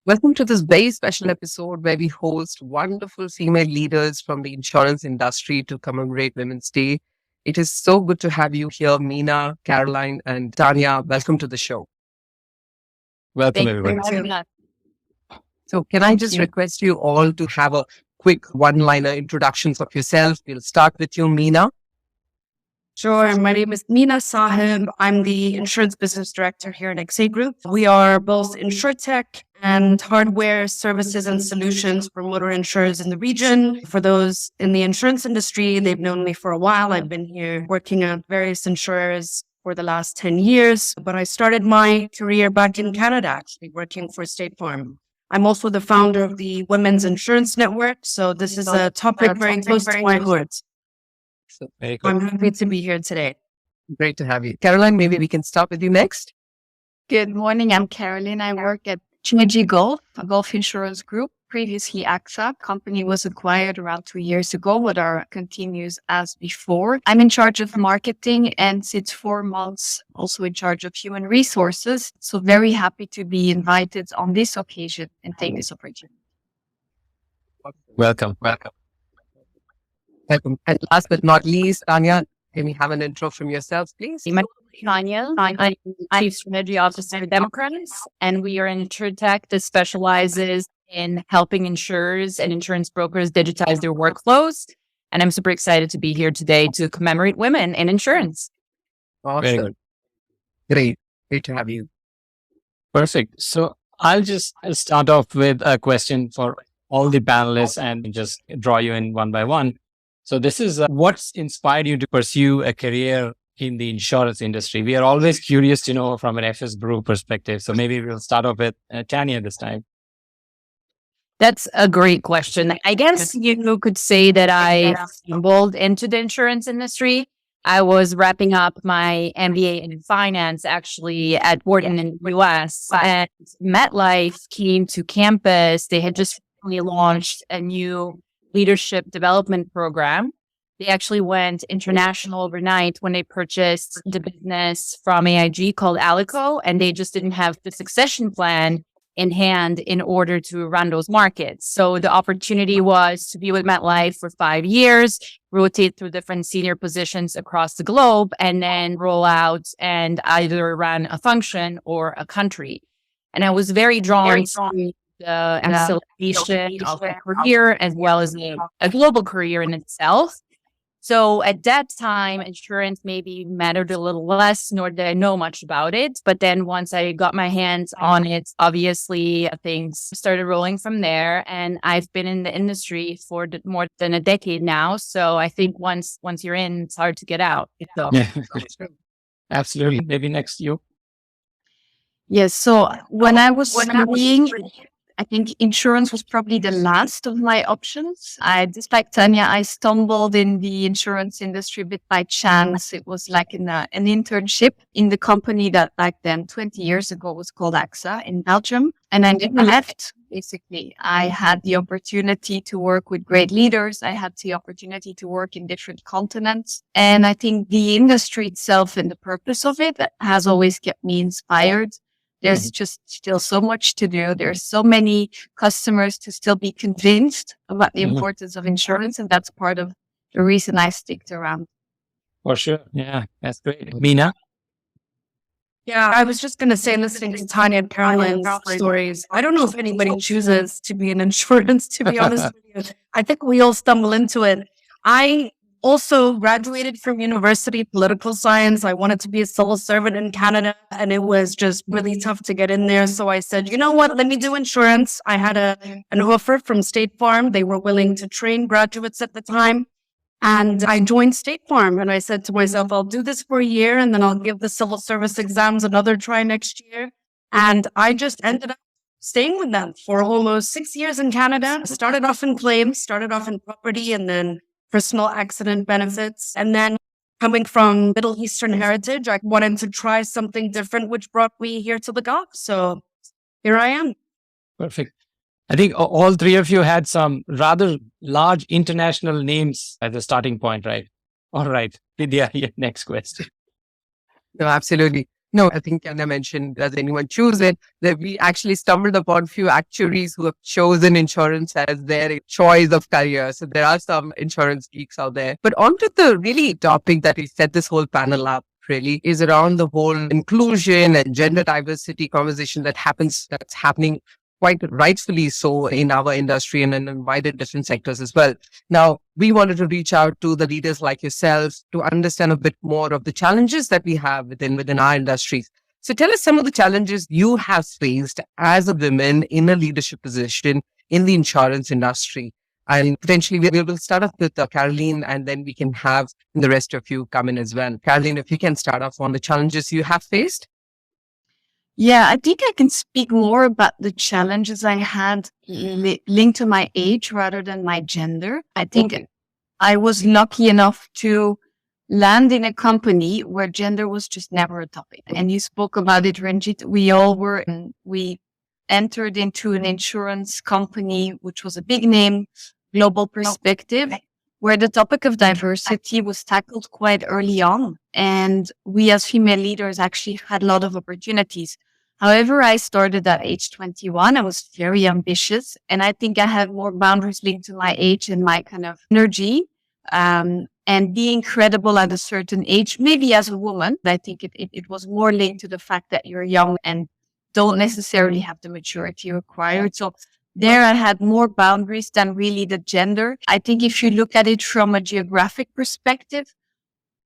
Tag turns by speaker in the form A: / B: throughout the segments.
A: Welcome to this very special episode where we host wonderful female leaders from the insurance industry to commemorate Women's Day. It is so good to have you here, Mina, Caroline, and Tanya. Welcome to the show.
B: Welcome,
C: Thank you for
B: everybody.
C: having us.
A: So can I just request you all to have a quick one-liner introductions of yourself? We'll start with you, Mina.
C: Sure. My name is Mina Sahib. I'm the insurance business director here at XA Group. We are both Insurtech and hardware services and solutions for motor insurers in the region. For those in the insurance industry, they've known me for a while. I've been here working at various insurers for the last 10 years, but I started my career back in Canada, actually working for State Farm. I'm also the founder of the Women's Insurance Network. So this is a topic very close to my heart.
A: So
B: Very good.
C: I'm happy to be here today.
A: great to have you. Caroline, maybe we can start with you next.
D: Good morning. I'm Caroline. I work at Trinity Golf, a golf insurance group, previously AXA. Company was acquired around 2 years ago, but continues as before. I'm in charge of marketing and since 4 months also in charge of human resources. So very happy to be invited on this occasion and take this opportunity.
B: Welcome.
A: Welcome. And last but not least, Tanya, can we have an intro from yourself, please?
E: My name is Tanja. I'm Chief Strategy Officer at Bertrand, and we are an Insurtech that specializes in helping insurers and insurance brokers digitize their workflows. And I'm super excited to be here today to commemorate women in insurance.
A: Awesome.
B: Very good.
A: Great to have you.
B: Perfect. So I'll just start off with a question for all the panelists and just draw you in one by one. So this is what's inspired you to pursue a career in the insurance industry? We are always curious to know from an FS Brew perspective. So maybe we'll start off with Tanya this time.
E: That's a great question. I guess you could say that I stumbled into the insurance industry. I was wrapping up my MBA in finance actually at Wharton in the US, and MetLife came to campus. They had just recently launched a new leadership development program. They actually went international overnight when they purchased the business from AIG called Alico, and they just didn't have the succession plan in hand in order to run those markets. So the opportunity was to be with MetLife for 5 years, rotate through different senior positions across the globe, and then roll out and either run a function or a country. And I was very drawn to the acceleration of a career as well as a global career in itself. So at that time, insurance maybe mattered a little less, nor did I know much about it. But then once I got my hands on it, obviously things started rolling from there. And I've been in the industry for more than a decade now. So I think once you're in, it's hard to get out. So.
B: Yeah, absolutely. Maybe next you.
D: Yes. So when I was studying, I think insurance was probably the last of my options. Just like Tanya, I stumbled in the insurance industry a bit by chance. It was like an internship in the company that back then, 20 years ago, was called AXA in Belgium. And I never left, basically. I had the opportunity to work with great leaders. I had the opportunity to work in different continents. And I think the industry itself and the purpose of it has always kept me inspired. There's just still so much to do. There's so many customers to still be convinced about the importance of insurance. And that's part of the reason I stick around.
B: For sure. Yeah, that's great. Mina?
C: Yeah, I was just going to say, listening to Tanya and Caroline's stories, I don't know if anybody chooses to be in insurance, to be honest with you. I think we all stumble into it. I also graduated from university political science. I wanted to be a civil servant in Canada, and it was just really tough to get in there. So I said, you know what, let me do insurance. I had an offer from State Farm. They were willing to train graduates at the time. And I joined State Farm, and I said to myself, I'll do this for a year, and then I'll give the civil service exams another try next year. And I just ended up staying with them for almost 6 years in Canada. Started off in claims, started off in property, and then personal accident benefits. And then coming from Middle Eastern heritage, I wanted to try something different, which brought me here to the Gulf. So here I am.
B: Perfect. I think all three of you had some rather large international names as a starting point, right? All right. Vidya, your next question.
A: No, absolutely. No, I think Anna mentioned, does anyone choose it? That we actually stumbled upon few actuaries who have chosen insurance as their choice of career. So there are some insurance geeks out there. But on to the really topic that we set this whole panel up really is around the whole inclusion and gender diversity conversation that's happening quite rightfully so in our industry and in wider different sectors as well. Now, we wanted to reach out to the leaders like yourselves to understand a bit more of the challenges that we have within our industries. So tell us some of the challenges you have faced as a woman in a leadership position in the insurance industry. And potentially we will start off with Caroline, and then we can have the rest of you come in as well. Caroline, if you can start off on the challenges you have faced.
D: Yeah, I think I can speak more about the challenges I had linked to my age rather than my gender. I think I was lucky enough to land in a company where gender was just never a topic. And you spoke about it, Ranjit. We entered into an insurance company, which was a big name, global perspective, where the topic of diversity was tackled quite early on. And we as female leaders actually had a lot of opportunities. However, I started at age 21. I was very ambitious, and I think I had more boundaries linked to my age and my kind of energy. And being credible at a certain age, maybe as a woman, I think it was more linked to the fact that you're young and don't necessarily have the maturity required. So there I had more boundaries than really the gender. I think if you look at it from a geographic perspective,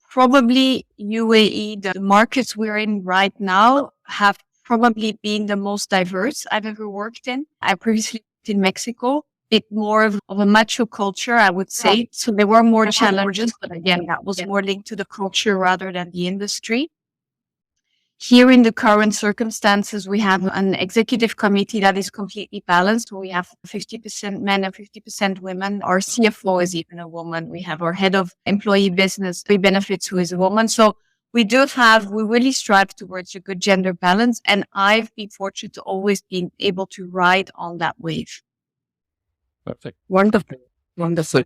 D: probably UAE, the markets we're in right now, have probably been the most diverse I've ever worked in. I previously worked in Mexico, bit more of a macho culture, I would say. So there were more challenges, but again, that was more linked to the culture rather than the industry. Here in the current circumstances, we have an executive committee that is completely balanced. We have 50% men and 50% women. Our CFO is even a woman. We have our head of employee business benefits who is a woman. So we really strive towards a good gender balance. And I've been fortunate to always be able to ride on that wave.
B: Perfect.
A: Wonderful. Wonderful.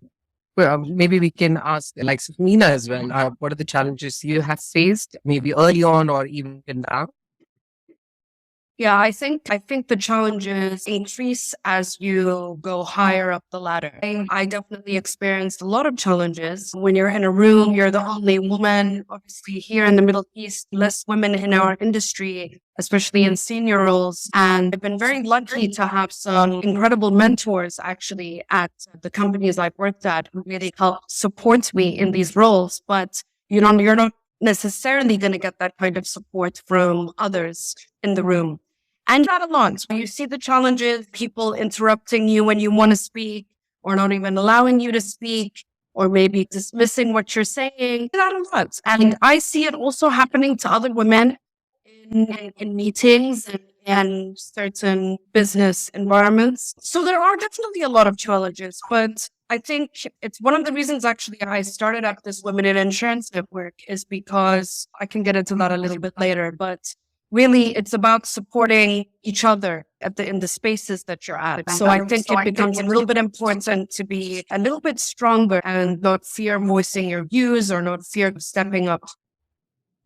A: Well, maybe we can ask like Mina as well. What are the challenges you have faced maybe early on or even now?
C: Yeah, I think the challenges increase as you go higher up the ladder. I definitely experienced a lot of challenges. When you're in a room, you're the only woman. Obviously, here in the Middle East, less women in our industry, especially in senior roles. And I've been very lucky to have some incredible mentors actually at the companies I've worked at who really helped support me in these roles. But you're not necessarily going to get that kind of support from others in the room. And not a lot. So you see the challenges, people interrupting you when you want to speak, or not even allowing you to speak, or maybe dismissing what you're saying. Not a lot. And I see it also happening to other women in meetings and certain business environments. So there are definitely a lot of challenges, but I think it's one of the reasons actually I started up this Women in Insurance Network is because I can get into that a little bit later, but really, it's about supporting each other in the spaces that you're at. So I think it becomes a little bit important to be a little bit stronger and not fear voicing your views or not fear stepping up.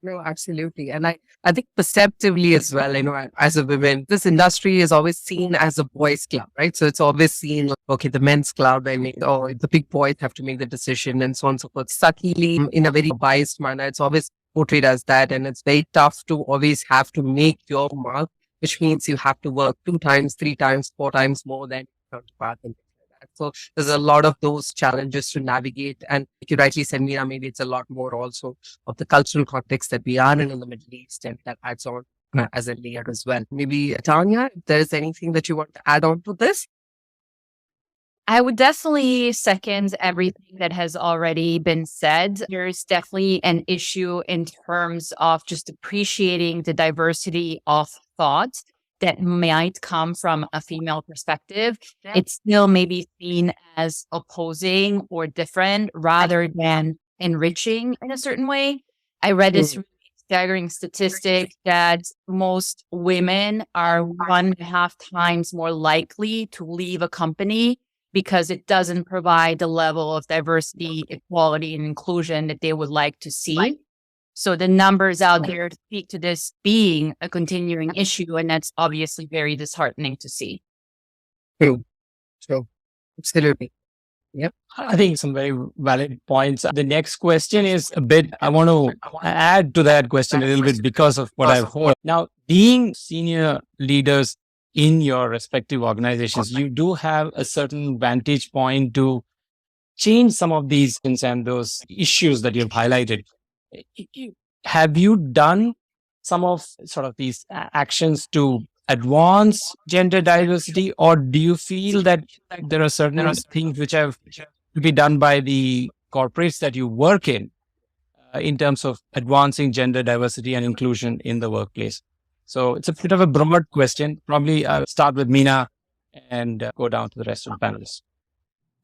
A: No, absolutely. And I think perceptively as well, as a woman, this industry is always seen as a boys' club, right? So it's always seen, okay, the men's club, the big boys have to make the decision and so on and so forth. Subtly, in a very biased manner, it's always portrayed as that. And it's very tough to always have to make your mark, which means you have to work 2 times, 3 times, 4 times more than your counterpart. So there's a lot of those challenges to navigate. And like you rightly said, Mina, maybe it's a lot more also of the cultural context that we are in the Middle East, and that adds on as a layer as well. Maybe Tanja, if there is anything that you want to add on to this?
E: I would definitely second everything that has already been said. There's definitely an issue in terms of just appreciating the diversity of thought that might come from a female perspective. Yeah. It's still maybe seen as opposing or different rather than enriching in a certain way. I read this really staggering statistic that most women are 1.5 times more likely to leave a company because it doesn't provide the level of diversity, equality, and inclusion that they would like to see. So the numbers out there speak to this being a continuing issue, and that's obviously very disheartening to see.
A: True. Absolutely. Yep.
B: I think some very valid points. The next question is a bit, I want to add to that question a little bit because of what I've heard. Now, being senior leaders in your respective organizations, you do have a certain vantage point to change some of these things and those issues that you've highlighted. Have you done some of sort of these actions to advance gender diversity, or do you feel that there are certain things which have to be done by the corporates that you work in terms of advancing gender diversity and inclusion in the workplace? So it's a bit of a broad question. Probably I'll start with Mina and go down to the rest of the panelists.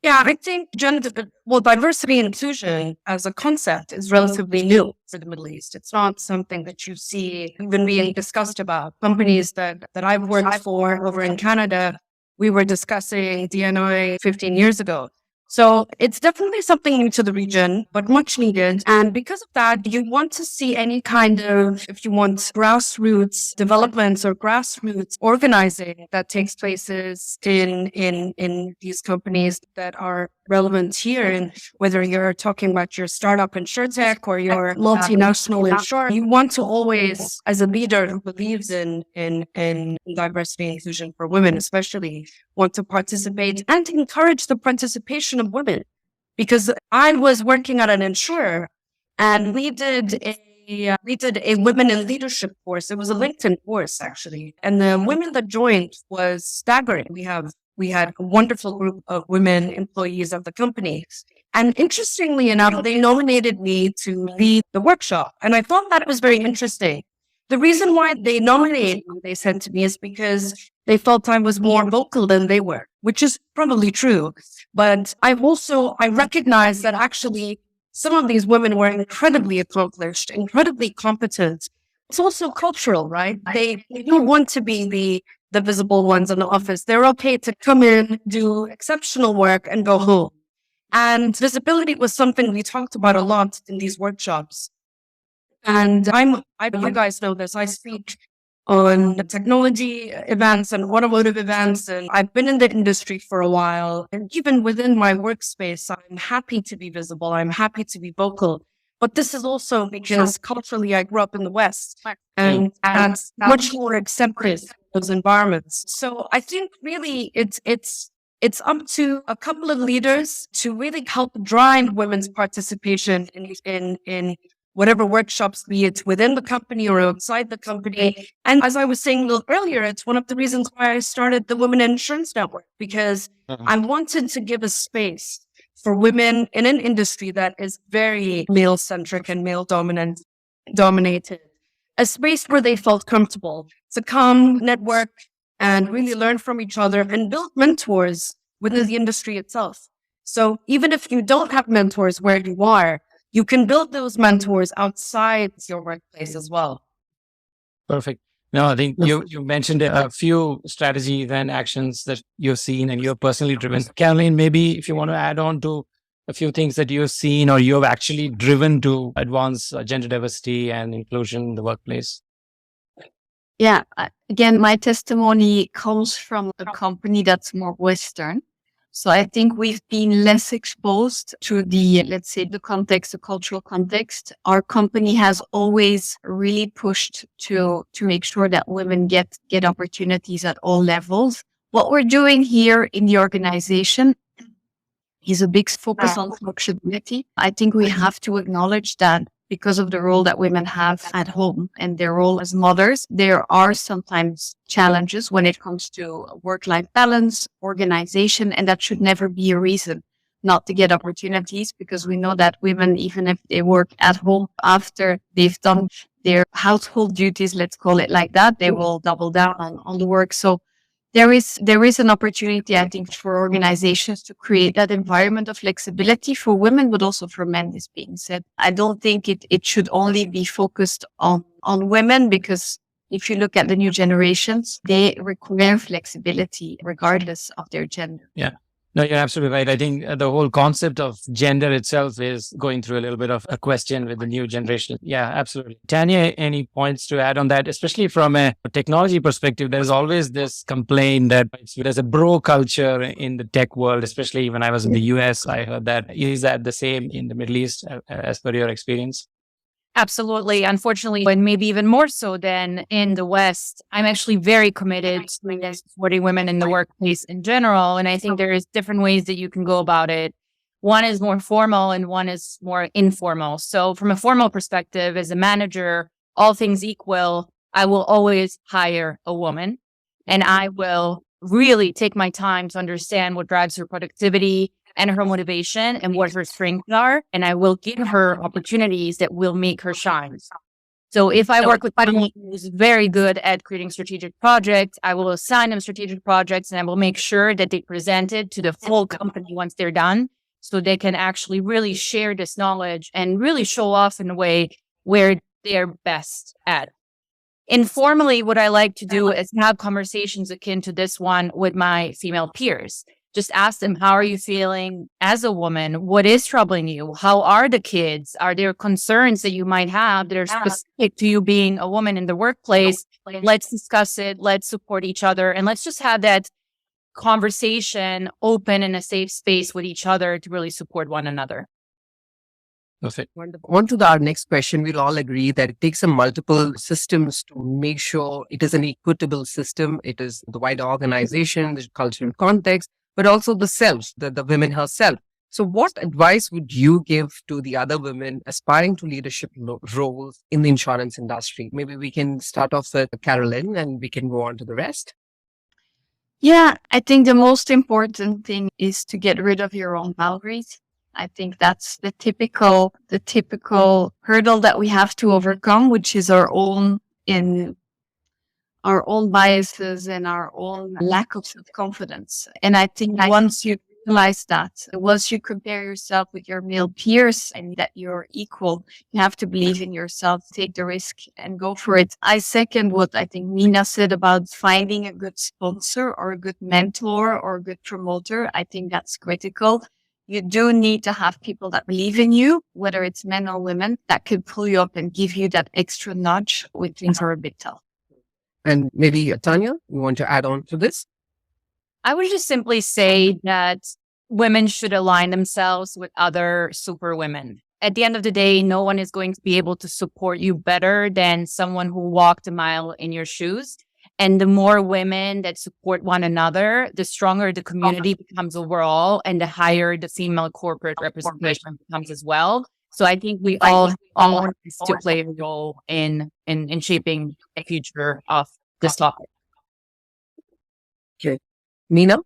C: Yeah, I think diversity and inclusion as a concept is relatively new for the Middle East. It's not something that you see even being discussed about. Companies that I've worked for over in Canada, we were discussing D&I 15 years ago. So it's definitely something new to the region, but much needed. And because of that, you want to see any kind of, if you want, grassroots developments or grassroots organizing that takes places in these companies that are relevant here. And whether you're talking about your startup Insurtech or your multinational insurer, you want to always, as a leader who believes in diversity and inclusion for women, especially, want to participate and encourage the participation of women. Because I was working at an insurer and we did a women in leadership course. It was a LinkedIn course, actually. And the women that joined was staggering. We had a wonderful group of women employees of the company. And interestingly enough, they nominated me to lead the workshop. And I thought that was very interesting. The reason why they nominated me, they said to me, is because they felt I was more vocal than they were, which is probably true. But I recognized that actually some of these women were incredibly accomplished, incredibly competent. It's also cultural, right? They don't want to be the visible ones in the office. They're okay to come in, do exceptional work, and go home. And visibility was something we talked about a lot in these workshops. And you guys know this, I speak on technology events and automotive events, and I've been in the industry for a while. And even within my workspace, I'm happy to be visible. I'm happy to be vocal. But this is also because culturally I grew up in the West, and that's much more accepted in those environments. So I think really it's up to a couple of leaders to really help drive women's participation in whatever workshops, be it within the company or outside the company. And as I was saying a little earlier, it's one of the reasons why I started the Women in Insurance Network, because I wanted to give a space for women in an industry that is very male-centric and male-dominated, a space where they felt comfortable to come, network, and really learn from each other and build mentors within the industry itself. So even if you don't have mentors where you are, you can build those mentors outside your workplace as well.
B: Perfect. No, I think you mentioned a few strategies and actions that you've seen and you're personally driven. Caroline, maybe if you want to add on to a few things that you've seen or you've actually driven to advance gender diversity and inclusion in the workplace.
D: Yeah, again, my testimony comes from a company that's more Western. So I think we've been less exposed to the, let's say, the context, the cultural context. Our company has always really pushed to make sure that women get opportunities at all levels. What we're doing here in the organization is a big focus on flexibility. I think we have to acknowledge that because of the role that women have at home and their role as mothers, there are sometimes challenges when it comes to work-life balance, organization, and that should never be a reason not to get opportunities, because we know that women, even if they work at home after they've done their household duties, let's call it like that, they will double down on the work. So there is an opportunity, I think, for organizations to create that environment of flexibility for women, but also for men, this being said. I don't think it should only be focused on women, because if you look at the new generations, they require flexibility regardless of their gender.
B: Yeah. No, you're absolutely right. I think the whole concept of gender itself is going through a little bit of a question with the new generation. Yeah, absolutely. Tanya, any points to add on that? Especially from a technology perspective, there's always this complaint that there's a bro culture in the tech world, especially when I was in the US. I heard that. Is that the same in the Middle East as per your experience?
E: Absolutely. Unfortunately, and maybe even more so than in the West, I'm actually very committed to supporting women in the workplace in general. And I think there is different ways that you can go about it. One is more formal and one is more informal. So from a formal perspective, as a manager, all things equal, I will always hire a woman and I will really take my time to understand what drives her productivity and her motivation and what her strengths are. And I will give her opportunities that will make her shine. So if I work with somebody who's very good at creating strategic projects, I will assign them strategic projects and I will make sure that they present it to the full company once they're done. So they can actually really share this knowledge and really show off in a way where they're best at. Informally, what I like to do is have conversations akin to this one with my female peers. Just ask them, how are you feeling as a woman? What is troubling you? How are the kids? Are there concerns that you might have that are specific to you being a woman in the workplace? Let's discuss it. Let's support each other. And let's just have that conversation open in a safe space with each other to really support one another.
B: Perfect.
A: Wonderful. On to our next question. We'll all agree that it takes some multiple systems to make sure it is an equitable system. It is the wider organization, the cultural context, but also the self, the women herself. So what advice would you give to the other women aspiring to leadership roles in the insurance industry? Maybe we can start off with Carolyn and we can go on to the rest.
D: Yeah, I think the most important thing is to get rid of your own boundaries. I think that's the typical hurdle that we have to overcome, which is our own biases and our own lack of self-confidence. And I think once you realize that, once you compare yourself with your male peers and that you're equal, you have to believe in yourself, take the risk and go for it. I second what I think Mina said about finding a good sponsor or a good mentor or a good promoter. I think that's critical. You do need to have people that believe in you, whether it's men or women, that could pull you up and give you that extra nudge when things are a bit tough.
A: And maybe Tanya, you want to add on to this?
E: I would just simply say that women should align themselves with other super women. At the end of the day, no one is going to be able to support you better than someone who walked a mile in your shoes. And the more women that support one another, the stronger the community becomes overall and the higher the female corporate representation becomes as well. So I think we all need to play a role in shaping the future of this topic.
A: Okay. Mina?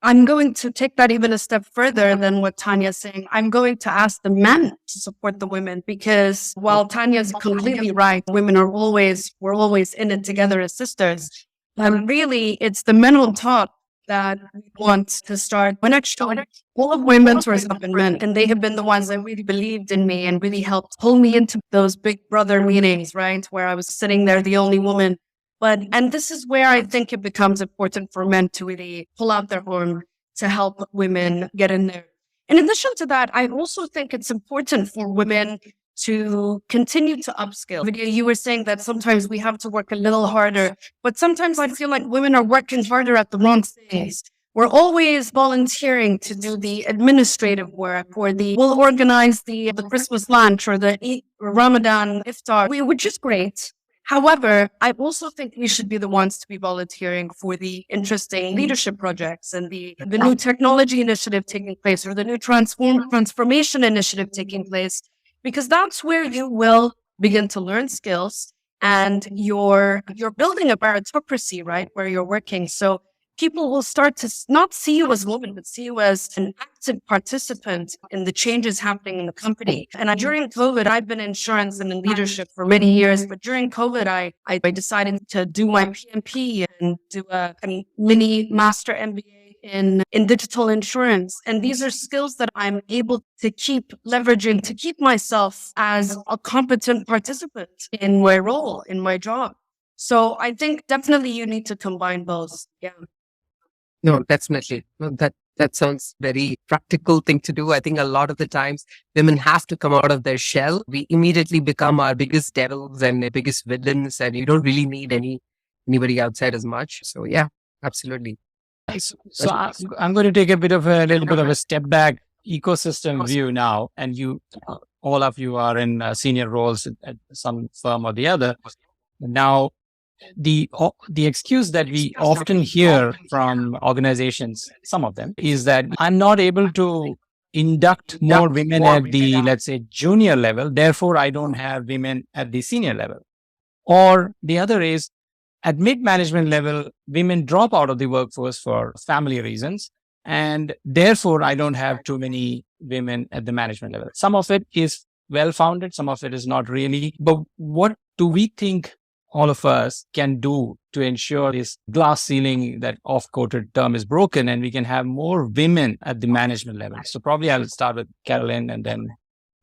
C: I'm going to take that even a step further than what Tanya's saying. I'm going to ask the men to support the women because while Tanya's completely right, we're always in it together as sisters. Really, it's the mental talk that we want to start. When actually all of my mentors have been men, and they have been the ones that really believed in me and really helped pull me into those big brother meetings, right? Where I was sitting there, the only woman. And this is where I think it becomes important for men to really pull out their horn to help women get in there. In addition to that, I also think it's important for women to continue to upskill. Vidya, you were saying that sometimes we have to work a little harder, but sometimes I feel like women are working harder at the wrong things. We're always volunteering to do the administrative work or we'll organize the Christmas lunch or the Ramadan iftar, which is great. However, I also think we should be the ones to be volunteering for the interesting leadership projects and the new technology initiative taking place or the new transformation initiative taking place, because that's where you will begin to learn skills and you're building a meritocracy, right, where you're working. So people will start to not see you as a woman, but see you as an active participant in the changes happening in the company. And during COVID, I've been in insurance and in leadership for many years, but during COVID, I decided to do my PMP and do a mini master MBA in digital insurance. And these are skills that I'm able to keep leveraging to keep myself as a competent participant in my role, in my job. So I think definitely you need to combine both. Yeah.
A: No, definitely. No, that sounds very practical thing to do. I think a lot of the times women have to come out of their shell. We immediately become our biggest devils and the biggest villains, and you don't really need anybody outside as much. So yeah, absolutely.
B: So I'm going to take a little bit of a step back ecosystem view now, and all of you are in senior roles at some firm or the other. Now, the excuse that we often hear from organizations, some of them, is that I'm not able to induct more women at the, let's say, junior level. Therefore, I don't have women at the senior level. Or the other is, at mid-management level, women drop out of the workforce for family reasons, and therefore I don't have too many women at the management level. Some of it is well-founded, some of it is not really. But what do we think all of us can do to ensure this glass ceiling, that oft-quoted term, is broken and we can have more women at the management level? So probably I'll start with Caroline and then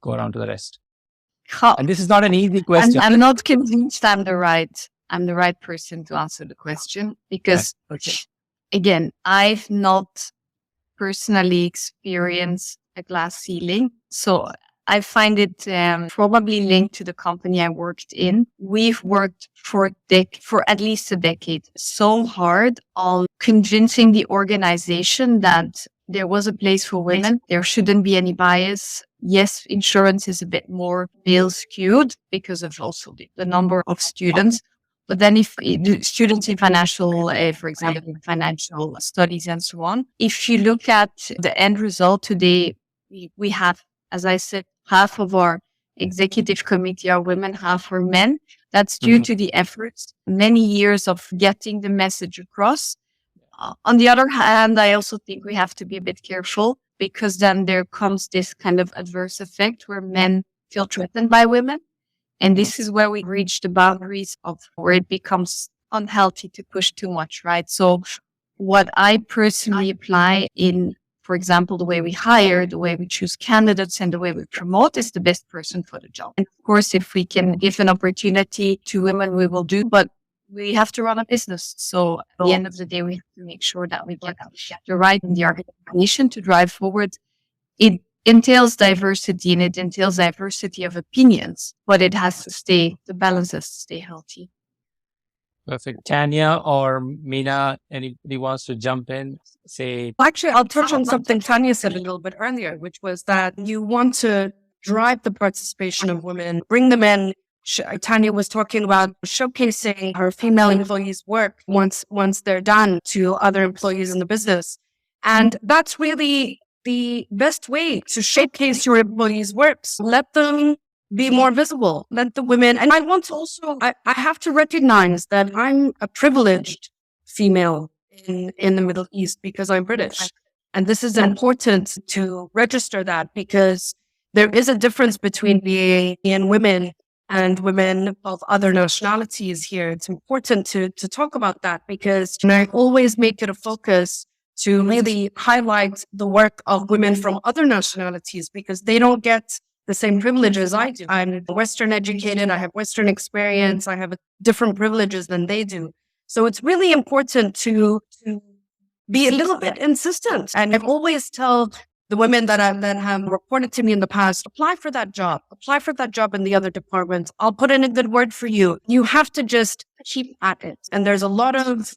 B: go around to the rest. And this is not an easy question.
D: I'm not convinced I'm the right person to answer the question because, again, I've not personally experienced a glass ceiling. So I find it probably linked to the company I worked in. We've worked for at least a decade so hard on convincing the organization that there was a place for women. There shouldn't be any bias. Yes, insurance is a bit more male skewed because of also the number of students. But then if students in financial, for example, in financial studies and so on, if you look at the end result today, we have, as I said, half of our executive committee are women, half are men. That's due to the efforts, many years of getting the message across. On the other hand, I also think we have to be a bit careful because then there comes this kind of adverse effect where men feel threatened by women. And this is where we reach the boundaries of where it becomes unhealthy to push too much, right? So what I personally apply in, for example, the way we hire, the way we choose candidates, and the way we promote is the best person for the job. And of course, if we can give an opportunity to women, we will do, but we have to run a business. So at the end of the day, we have to make sure that we get the right and the organization to drive forward. It entails diversity and it entails diversity of opinions, but it has to stay, the balance has to stay healthy.
B: Perfect. Tanja or Mina, anybody wants to jump in?
C: Actually, I'll touch on something Tanja said a little bit earlier, which was that you want to drive the participation of women, bring them in. Tanja was talking about showcasing her female employees' work once they're done to other employees in the business. And that's really the best way to showcase your employees' works. Let them be more visible. Let the women, and I want to also, I have to recognize that I'm a privileged female in the Middle East because I'm British. And this is important to register that because there is a difference between being women and women of other nationalities here. It's important to talk about that because I always make it a focus to really highlight the work of women from other nationalities because they don't get the same privileges I do. I'm Western educated. I have Western experience. I have different privileges than they do. So it's really important to be a little bit insistent. And I always tell the women that have reported to me in the past, apply for that job in the other departments. I'll put in a good word for you. You have to just keep at it. And there's a lot of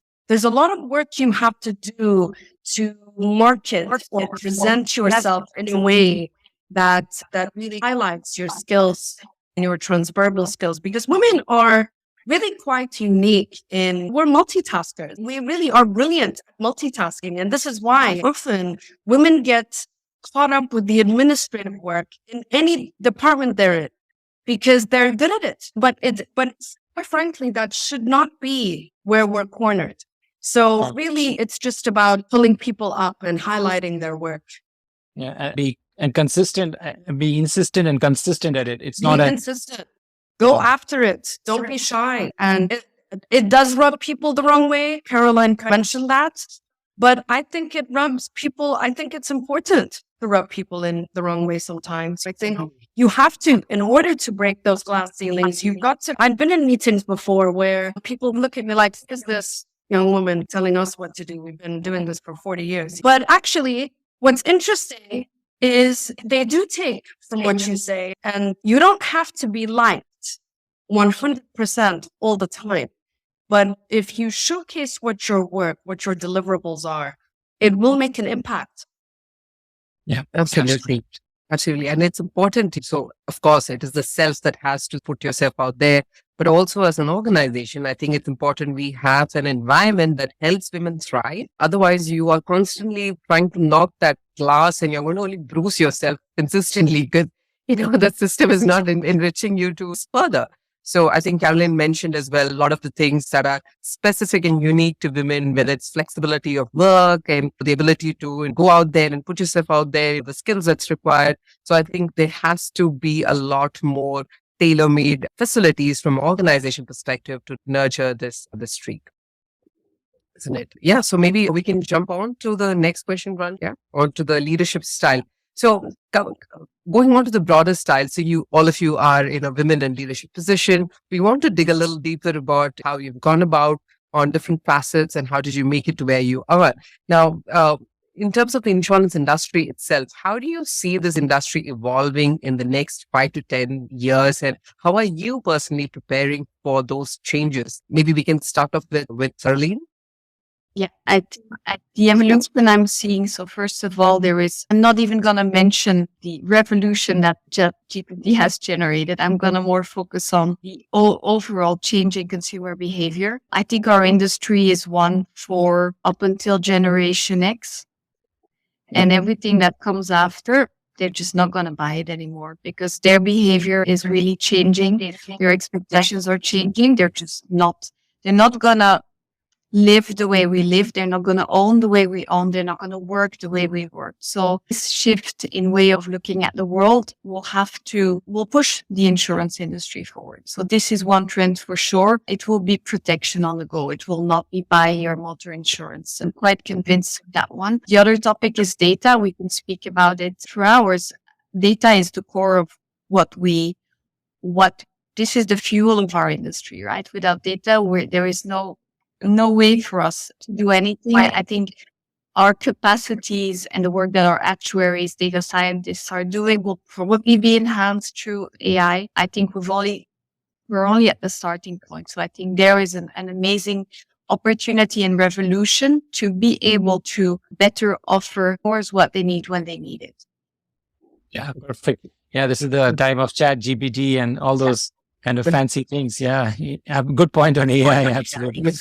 C: work you have to do to market or present yourself in a way that really highlights your skills and your transferable skills, because women are really quite unique we're multitaskers. We really are brilliant at multitasking. And this is why often women get caught up with the administrative work in any department they're in because they're good at it. But quite frankly, that should not be where we're cornered. So really, it's just about pulling people up and highlighting their work.
B: Yeah, be consistent, be insistent and consistent at it. It's not
C: consistent. Go after it. Don't be shy. And it does rub people the wrong way. Caroline mentioned that. But I think it rubs people. I think it's important to rub people in the wrong way sometimes. I think you have to, in order to break those glass ceilings, you've got to. I've been in meetings before where people look at me like, is this, young women telling us what to do. We've been doing this for 40 years. But actually, what's interesting is they do take from what you say, and you don't have to be liked 100% all the time. But if you showcase what your work, what your deliverables are, it will make an impact.
B: Yeah,
A: Absolutely. Absolutely. And it's important. So, of course, it is the self that has to put yourself out there. But also as an organization, I think it's important we have an environment that helps women thrive. Otherwise, you are constantly trying to knock that glass and you're going to only bruise yourself consistently because, the system is not enriching you to further. So I think Caroline mentioned as well, a lot of the things that are specific and unique to women, whether it's flexibility of work and the ability to go out there and put yourself out there, the skills that's required. So I think there has to be a lot more tailor-made facilities from an organization perspective to nurture this streak. Isn't it? Yeah. So maybe we can jump on to the next question, Run. Yeah. Or to the leadership style. So going on to the broader style, so all of you are in a women in leadership position. We want to dig a little deeper about how you've gone about on different facets and how did you make it to where you are. Now, in terms of the insurance industry itself, how do you see this industry evolving in the next 5 to 10 years? And how are you personally preparing for those changes? Maybe we can start off with Caroline.
D: Yeah, the evolution I'm seeing. So first of all, I'm not even going to mention the revolution that GPT has generated. I'm going to more focus on the overall change in consumer behavior. I think our industry is one for up until Generation X, and everything that comes after, they're just not going to buy it anymore because their behavior is really changing. Their expectations are changing. They're not going to live the way we live. They're not going to own the way we own. They're not going to work the way we work. So this shift in way of looking at the world will push the insurance industry forward. So this is one trend for sure. It will be protection on the go. It will not be buy your motor insurance. I'm quite convinced of that one. The other topic is data. We can speak about it for hours. Data is the core of this is the fuel of our industry, right? Without data, there is no way for us to do anything. I think our capacities and the work that our actuaries, data scientists are doing will probably be enhanced through AI. I think we're only at the starting point. So I think there is an amazing opportunity and revolution to be able to better offer customers what they need when they need it.
B: Yeah, perfect. Yeah, this is the time of Chat GPT and all those kind of fancy things. Yeah, you have a good point on AI. Absolutely.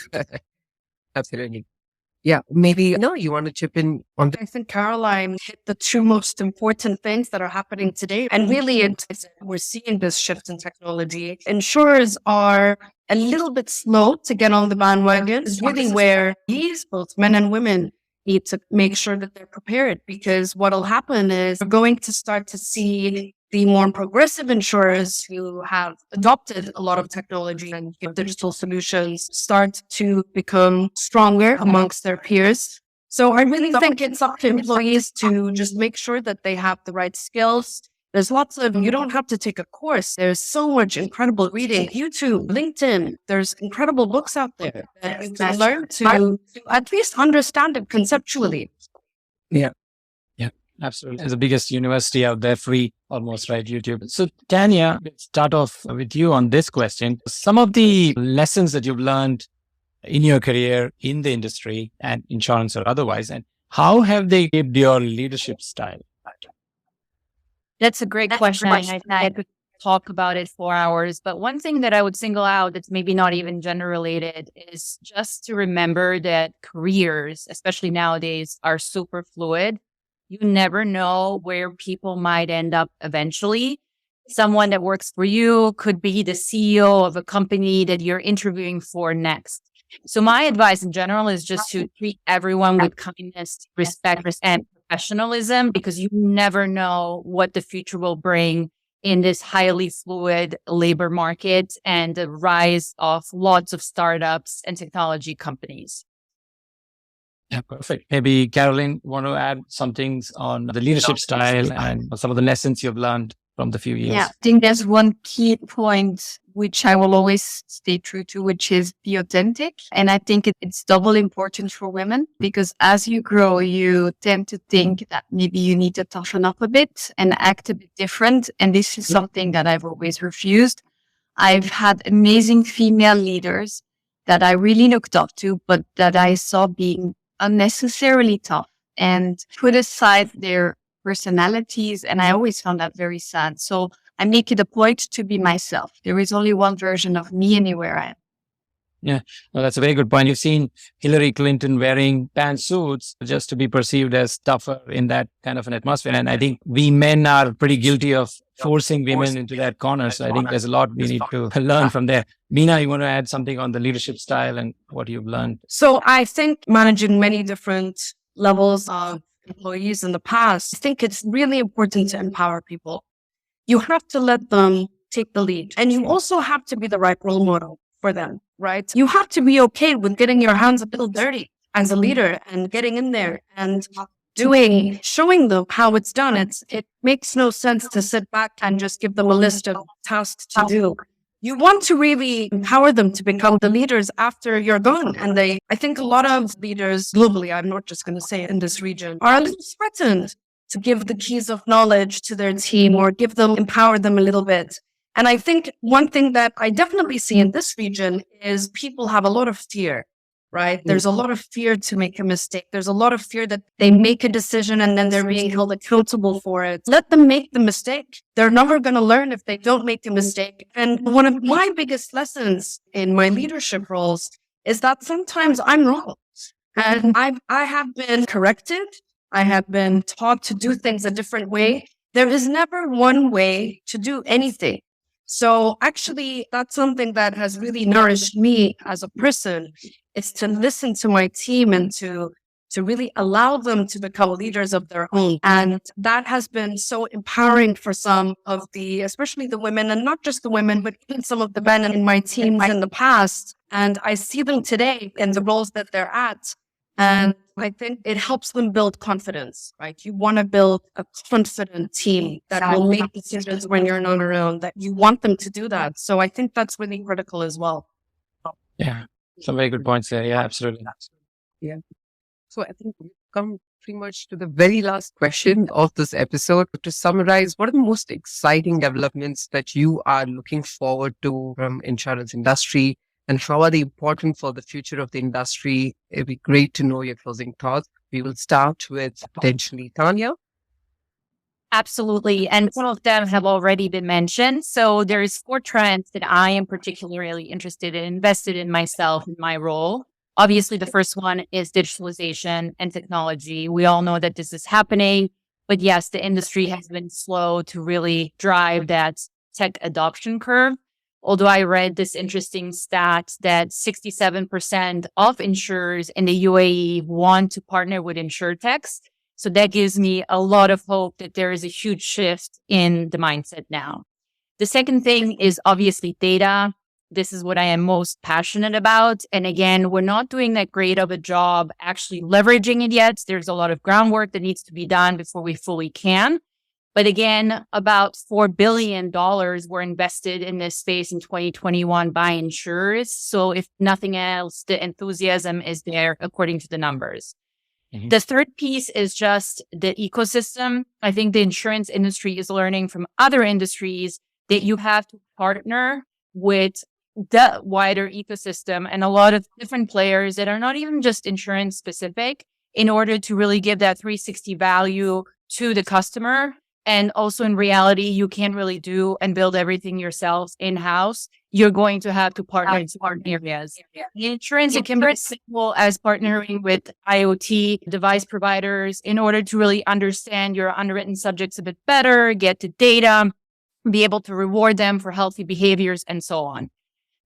A: Absolutely. Yeah, maybe you want to chip in on that?
C: I think Caroline hit the two most important things that are happening today. And really, we're seeing this shift in technology. Insurers are a little bit slow to get on the bandwagon. It's really where both men and women need to make sure that they're prepared, because what will happen is we're going to start to see the more progressive insurers who have adopted a lot of technology and digital solutions start to become stronger amongst their peers. So I really think it's up to employees to just make sure that they have the right skills. There's you don't have to take a course. There's so much incredible reading. YouTube, LinkedIn, there's incredible books out there that you can learn to at least understand it conceptually.
B: Yeah. Absolutely. It's the biggest university out there, free almost, right? YouTube. So Tanja, let's start off with you on this question. Some of the lessons that you've learned in your career in the industry and insurance or otherwise, and how have they shaped your leadership style?
E: That's a great question. I could talk about it for hours, but one thing that I would single out that's maybe not even gender related is just to remember that careers, especially nowadays, are super fluid. You never know where people might end up eventually. Someone that works for you could be the CEO of a company that you're interviewing for next. So my advice in general is just to treat everyone with kindness, respect, and professionalism, because you never know what the future will bring in this highly fluid labor market and the rise of lots of startups and technology companies.
B: Yeah, perfect. Maybe Caroline, want to add some things on the leadership style and some of the lessons you've learned from the few years?
D: Yeah, I think there's one key point which I will always stay true to, which is be authentic. And I think it's double important for women because as you grow, you tend to think that maybe you need to toughen up a bit and act a bit different. And this is something that I've always refused. I've had amazing female leaders that I really looked up to, but that I saw being unnecessarily tough and put aside their personalities. And I always found that very sad. So I make it a point to be myself. There is only one version of me anywhere I am.
B: Yeah, well, that's a very good point. You've seen Hillary Clinton wearing pantsuits just to be perceived as tougher in that kind of an atmosphere. And I think we men are pretty guilty of forcing women into that corner. So I think there's a lot we need to learn from there. Mina, you want to add something on the leadership style and what you've learned?
C: So I think managing many different levels of employees in the past, I think it's really important to empower people. You have to let them take the lead. And you also have to be the right role model for them, right? You have to be okay with getting your hands a little dirty as a leader and getting in there and showing them how it's done. It makes no sense to sit back and just give them a list of tasks to do. You want to really empower them to become the leaders after you're gone. And I think a lot of leaders globally, I'm not just going to say in this region, are a little threatened to give the keys of knowledge to their team or empower them a little bit. And I think one thing that I definitely see in this region is people have a lot of fear, right? There's a lot of fear to make a mistake. There's a lot of fear that they make a decision and then they're being held accountable for it. Let them make the mistake. They're never going to learn if they don't make a mistake. And one of my biggest lessons in my leadership roles is that sometimes I'm wrong. And I have been corrected. I have been taught to do things a different way. There is never one way to do anything. So actually, that's something that has really nourished me as a person, is to listen to my team and to really allow them to become leaders of their own. And that has been so empowering for some of especially the women, and not just the women, but even some of the men in my teams in the past. And I see them today in the roles that they're at. And I think it helps them build confidence, right? You want to build a confident team that will make decisions when you're not around, that you want them to do that. So I think that's really critical as well.
B: Yeah, some very good points there. Yeah, absolutely.
A: Yeah. So I think we've come pretty much to the very last question of this episode. To summarize, what are the most exciting developments that you are looking forward to from insurance industry? And how are they important for the future of the industry? It'd be great to know your closing thoughts. We will start with potentially Tanja.
E: Absolutely. And some of them have already been mentioned. So there's 4 trends that I am particularly interested in, invested in myself, in my role. Obviously, the first one is digitalization and technology. We all know that this is happening. But yes, the industry has been slow to really drive that tech adoption curve. Although I read this interesting stat that 67% of insurers in the UAE want to partner with Insurtechs. So that gives me a lot of hope that there is a huge shift in the mindset now. The second thing is obviously data. This is what I am most passionate about. And again, we're not doing that great of a job actually leveraging it yet. There's a lot of groundwork that needs to be done before we fully can. But again, about $4 billion were invested in this space in 2021 by insurers. So if nothing else, the enthusiasm is there according to the numbers. Mm-hmm. The third piece is just the ecosystem. I think the insurance industry is learning from other industries that you have to partner with the wider ecosystem and a lot of different players that are not even just insurance specific in order to really give that 360 value to the customer. And also in reality, you can't really do and build everything yourselves in-house. You're going to have to partner in certain areas. In insurance, it can be as simple as partnering with IoT device providers in order to really understand your underwritten subjects a bit better, get the data, be able to reward them for healthy behaviors, and so on.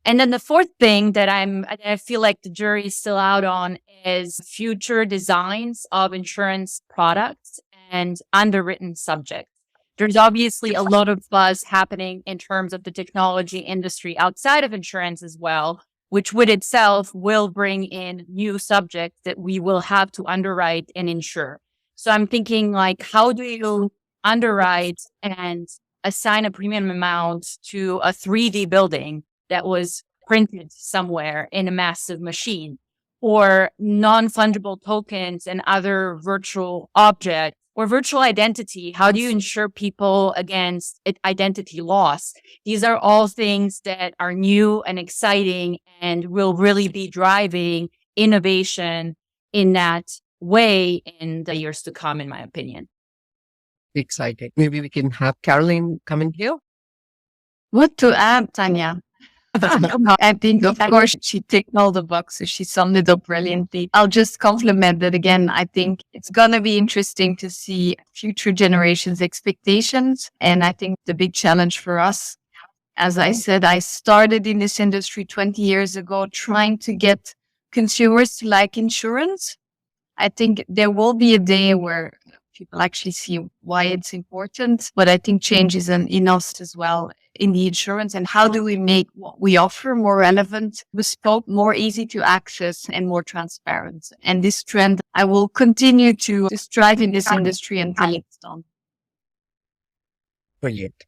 E: And then the fourth thing that I feel like the jury is still out on is future designs of insurance products and underwritten subjects. There's obviously a lot of buzz happening in terms of the technology industry outside of insurance as well, which with itself will bring in new subjects that we will have to underwrite and insure. So I'm thinking like, how do you underwrite and assign a premium amount to a 3D building that was printed somewhere in a massive machine, or non-fungible tokens and other virtual objects, or virtual identity. How do you ensure people against identity loss? These are all things that are new and exciting and will really be driving innovation in that way in the years to come, in my opinion.
A: Exciting. Maybe we can have Caroline come in here.
D: What to add, Tanja? I think, of course, she ticked all the boxes. She summed it up brilliantly. I'll just compliment that again. I think it's going to be interesting to see future generations' expectations. And I think the big challenge for us, as I said, I started in this industry 20 years ago, trying to get consumers to like insurance. I think there will be a day where people actually see why it's important, but I think change is in us as well, in the insurance. And how do we make what we offer more relevant, bespoke, more easy to access, and more transparent? And this trend, I will continue to strive in this industry until it's done.
A: Brilliant.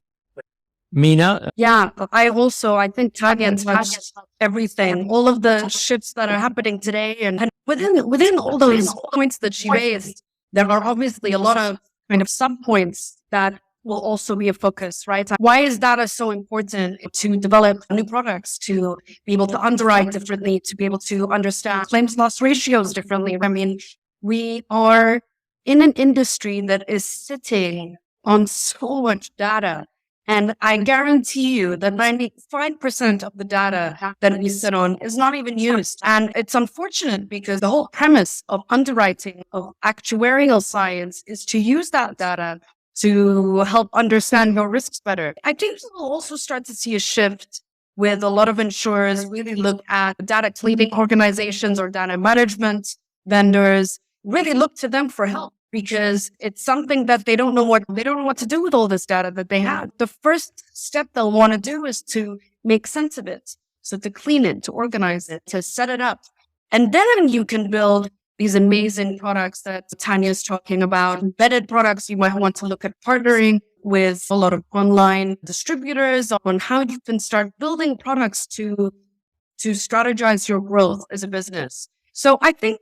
B: Mina,
C: Yeah, I think Tanja touched everything, all of the shifts that are happening today. And within all those points that she raised, there are obviously a lot of kind of sub-points that will also be a focus, right? Why is data so important to develop new products, to be able to underwrite differently, to be able to understand claims loss ratios differently? I mean, we are in an industry that is sitting on so much data. And I guarantee you that 95% of the data that we sit on is not even used. And it's unfortunate because the whole premise of underwriting, of actuarial science, is to use that data to help understand your risks better. I think we'll also start to see a shift with a lot of insurers really look at data cleaning organizations or data management vendors, really look to them for help, because it's something that they don't know what to do with all this data that they have. The first step they'll want to do is to make sense of it. So to clean it, to organize it, to set it up. And then you can build these amazing products that Tanja is talking about. Embedded products, you might want to look at partnering with a lot of online distributors on how you can start building products to strategize your growth as a business. So I think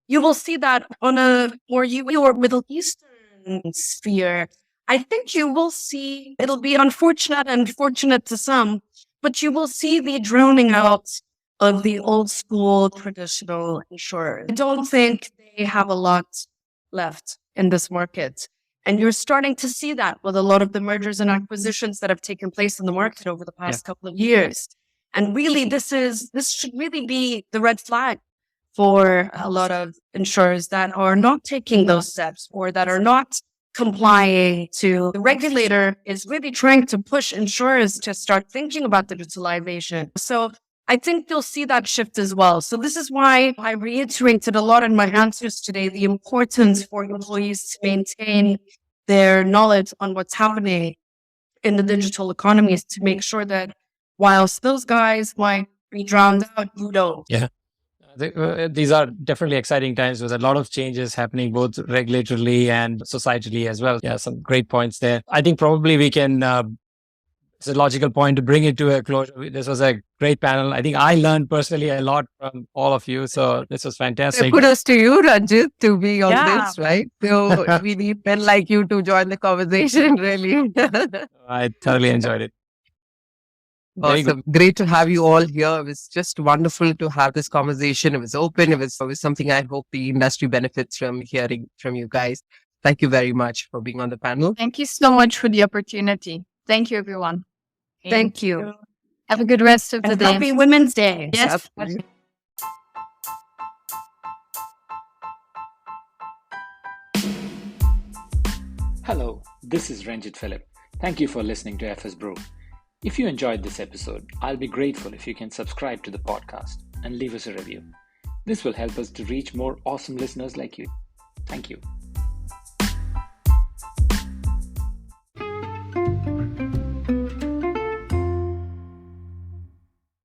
C: you will see that on a more or Middle Eastern sphere. I think you will see, it'll be unfortunate and fortunate to some, but you will see the drowning out of the old school traditional insurers. I don't think they have a lot left in this market. And you're starting to see that with a lot of the mergers and acquisitions that have taken place in the market over the past couple of years. And really, this should really be the red flag for a lot of insurers that are not taking those steps or that are not complying to. The regulator is really trying to push insurers to start thinking about digitalization. So I think you'll see that shift as well. So this is why I reiterated a lot in my answers today, the importance for employees to maintain their knowledge on what's happening in the digital economies, to make sure that whilst those guys might be drowned out, you don't.
B: Yeah. These are definitely exciting times with a lot of changes happening both regulatorily and societally as well. Yeah, some great points there. I think probably we can, it's a logical point to bring it to a closure. This was a great panel. I think I learned personally a lot from all of you. So this was fantastic.
A: Kudos to you, Ranjit, to be on this, right? So we need men like you to join the conversation, really.
B: I thoroughly enjoyed it.
A: Awesome. Great to have you all here. It was just wonderful to have this conversation. It was open. It was something I hope the industry benefits from hearing from you guys. Thank you very much for being on the panel.
D: Thank you so much for the opportunity. Thank you, everyone.
C: Thank you.
D: Have a good rest of the day.
C: Happy Women's Day.
D: Yes.
F: Hello, this is Ranjit Philip. Thank you for listening to FS Brew. If you enjoyed this episode, I'll be grateful if you can subscribe to the podcast and leave us a review. This will help us to reach more awesome listeners like you. Thank you.